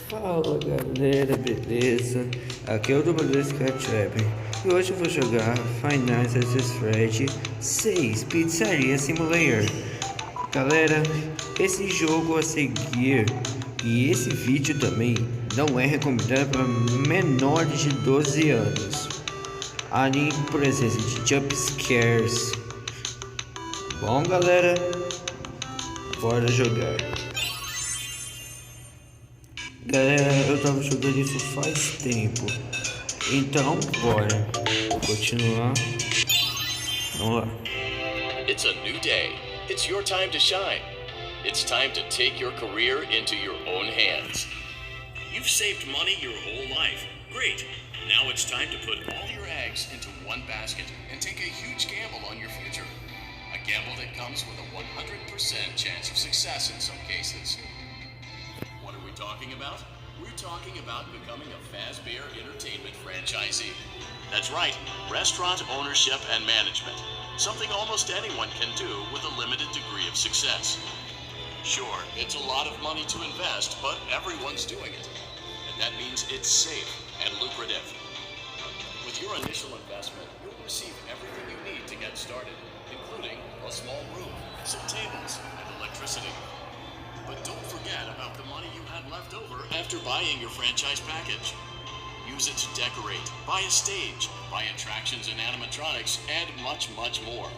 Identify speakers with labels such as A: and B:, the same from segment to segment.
A: Fala galera, beleza? Aqui é o dublador Trap e hoje eu vou jogar Final Fantasy 6 Pizzaria Simulator. Galera, esse jogo a seguir e esse vídeo também não é recomendado para menores de 12 anos. Ali presença de jump scares. Bom galera, bora jogar. Galera, eu tava jogando isso faz tempo. Então, bora. Continuar. Vamos lá.
B: It's a new day. It's your time to shine. It's time to take your career into your own hands. You've saved money your whole life. Great. Now it's time to put all your eggs into one basket and take a huge gamble on your future. A gamble that comes with a 100% chance of success in some cases. What are we talking about? We're talking about becoming a Fazbear Entertainment franchisee. That's right, restaurant ownership and management. Something almost anyone can do with a limited degree of success. Sure, it's a lot of money to invest, but everyone's doing it. And that means it's safe and lucrative. With your initial investment, you'll receive everything you need to get started, including a small room, some tables, and electricity. But don't forget about the money you had left over after buying your franchise package. Use it to decorate, buy a stage, buy attractions and animatronics, and much, much more.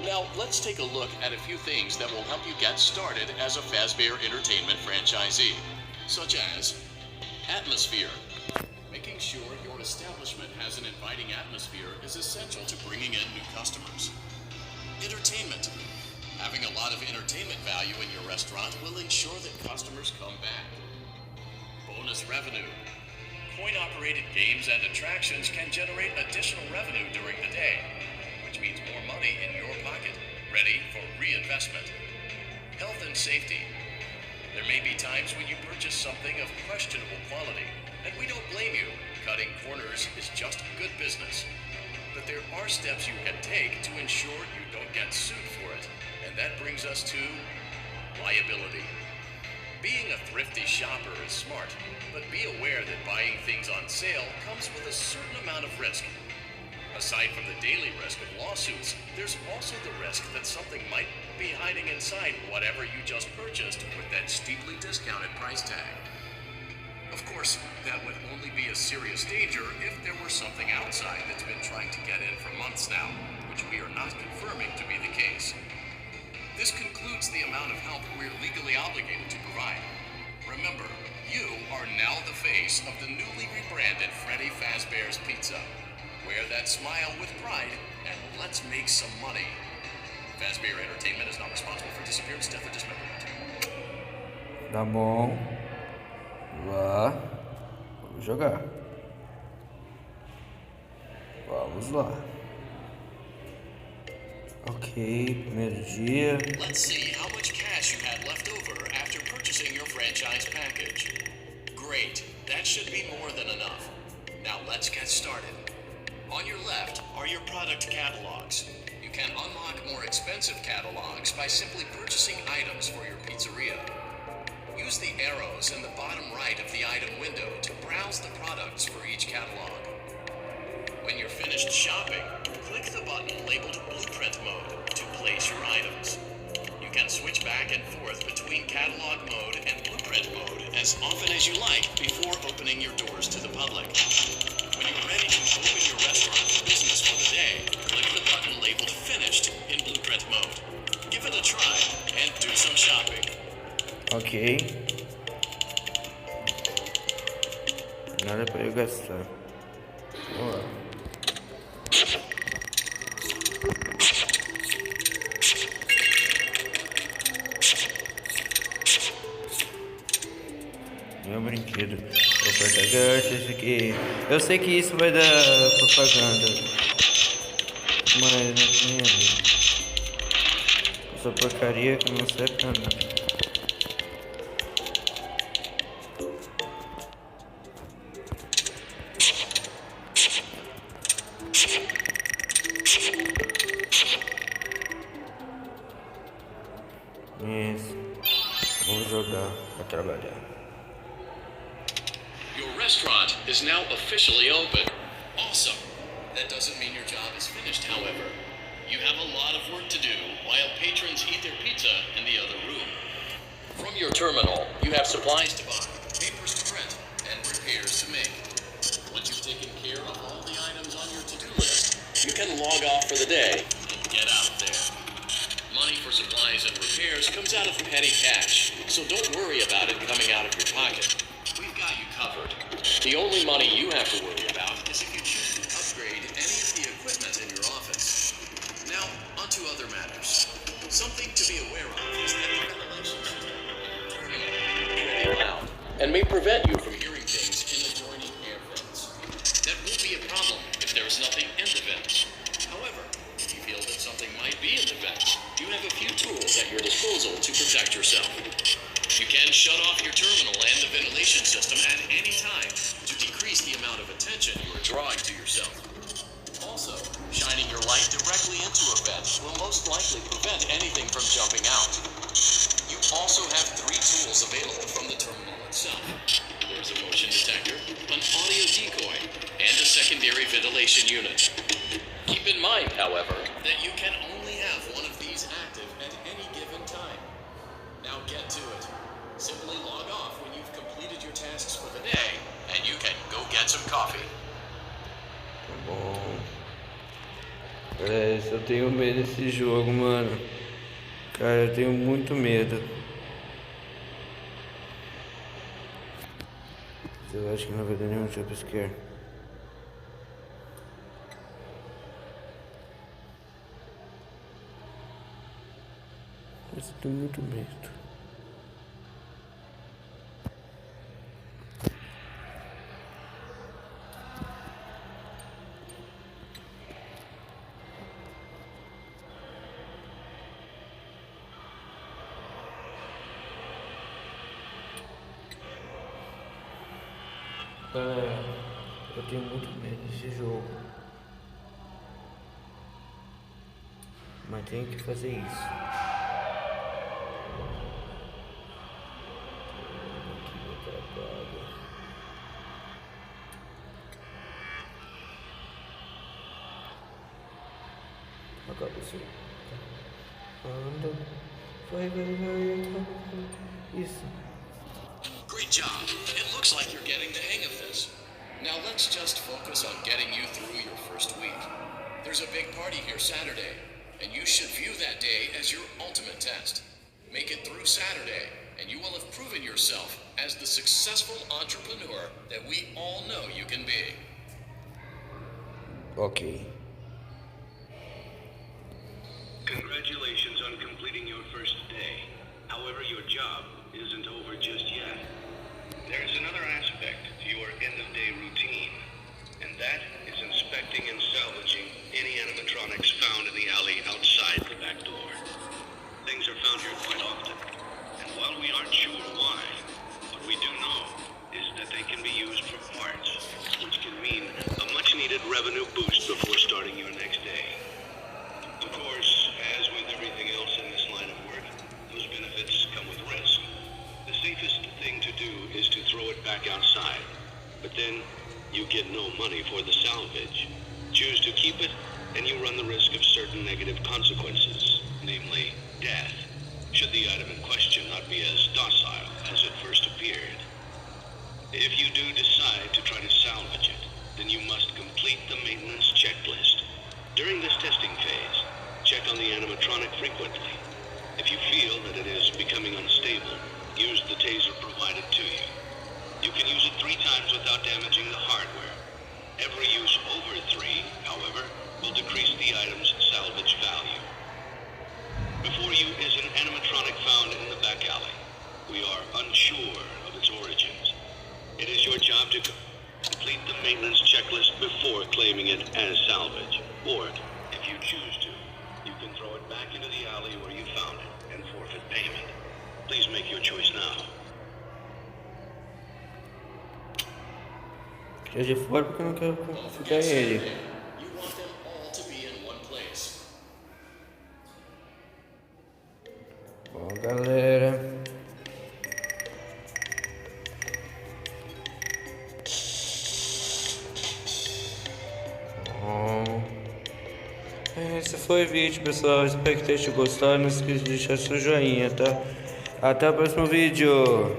B: Now, let's take a look at a few things that will help you get started as a Fazbear Entertainment franchisee, such as atmosphere. Making sure your establishment has an inviting atmosphere is essential to bringing in new customers. Entertainment. Having a lot of entertainment value in your restaurant will ensure that customers come back. Bonus revenue. Coin-operated games and attractions can generate additional revenue during the day, which means more money in your pocket, ready for reinvestment. Health and safety. There may be times when you purchase something of questionable quality, and we don't blame you. Cutting corners is just good business. But there are steps you can take to ensure you don't get sued for it. And that brings us to liability. Being a thrifty shopper is smart, but be aware that buying things on sale comes with a certain amount of risk. Aside from the daily risk of lawsuits, there's also the risk that something might be hiding inside whatever you just purchased with that steeply discounted price tag. Of course, that would only be a serious danger if there were something outside that's been trying to get in for months now, which we are not confirming to be the case. This concludes the amount of help we're legally obligated to provide. Remember, you are now the face of the newly rebranded Freddy Fazbear's Pizza. Wear that smile with pride, and let's make some money. Fazbear Entertainment is not responsible for disappearance, death, or dismemberment.
A: Tá bom. Lá. Vamos jogar. Vamos lá. Ok, primeiro dia.
B: Let's see how much cash you had left over after purchasing your franchise package. Great, that should be more than enough. Now let's get started. On your left are your product catalogs. You can unlock more expensive catalogs by simply purchasing items for your pizzeria. Use the arrows in the bottom right of the item window to browse the products for each catalog. When you're finished shopping, click the button labeled Blueprint Mode to place your items. You can switch back and forth between Catalog Mode and Blueprint Mode as often as you like before opening your doors to the public. When you're ready to open your restaurant for business for the day, click the button labeled Finished in Blueprint Mode. Give it a try and do some shopping.
A: Ok. Nada para eu gastar. Vamos lá. Meu brinquedo. Oferta grátis, esse aqui. Eu sei que isso vai dar propaganda. Mas não tem. Essa porcaria que não serve pra nada. Isso. Vou jogar pra trabalhar.
B: Your restaurant is now officially open. Awesome. That doesn't mean your job is finished, however. You have a lot of work to do while patrons eat their pizza in the other room. From your terminal, you have supplies to buy, papers to print, and repairs to make. Once you've taken care of all the items on your to-do list, you can log off for the day and get out there. Money for supplies and repairs comes out of petty cash, so don't worry about it coming out of your pocket. We've got you covered. The only money you have to worry about is if you choose to upgrade any of the equipment in your office. Now, on to other matters. Something to be aware of is that the ventilation system is pretty loud and may prevent you from hearing things in adjoining air vents. That won't be a problem if there is nothing in the vents. However, if you feel that something might be in the vents, you have a few tools at your disposal to protect yourself. You can shut off your terminal and the ventilation system at any time to decrease the amount of attention you are drawing to yourself. Also, shining your light directly into a vent will most likely prevent anything from jumping out. You also have 3 tools available from the terminal itself. There's a motion detector, an audio decoy, and a secondary ventilation unit. Keep in mind, however, that you can only have one of these active at any given time. Now get to it. Simply log off when you've completed your tasks for the day, and you can go get some coffee.
A: Bom. Eu tenho medo desse jogo, mano. Cara, eu tenho muito medo. Eu acho que não vai dar nenhum jumpscare. Mas eu tenho muito medo. Galera, eu tenho muito medo desse jogo. Mas tenho que fazer isso. Agora sim. Anda. Vai. Isso.
B: Great job. It looks like you're getting the hang of this. Now let's just focus on getting you through your first week. There's a big party here Saturday, and you should view that day as your ultimate test. Make it through Saturday, and you will have proven yourself as the successful entrepreneur that we all know you can be.
A: Ok.
C: Congratulations on completing your first day. However, your job isn't over just yet. There's another aspect to your end-of-day routine, and that is inspecting and salvaging any animatronics found in the alley outside the back door. Things are found here quite often, and while we aren't sure why, what we do know is that they can be used for parts, which can mean a much-needed revenue boost before starting your next day. Of course, as with everything else in this line of work, those benefits come with risk. The safest thing to do is to throw it back outside, but then you get no money for the salvage. Choose to keep it, and you run the risk of certain negative consequences, namely death, should the item in question not be as docile as it first appeared. If you do decide to try to salvage it, then you must complete the maintenance checklist. During this testing phase, check on the animatronic frequently. If you feel that it is becoming unstable, use the taser provided to you. You can use it 3 times without damaging the hardware. Every use over 3, however, will decrease the item's salvage value. Before you is an animatronic found in the back alley. We are unsure of its origins. It is your job to complete the maintenance checklist before claiming it as salvage. Or, if you choose to, you can throw it back into the alley where you found it and forfeit payment. Please make your choice now.
A: Eu de fora porque eu não quero ficar ele.
B: You want them all to be in one place.
A: Bom, galera. Esse foi o vídeo, pessoal. Espero que tenham gostado. Não esqueça de deixar seu joinha, tá? Até o próximo vídeo.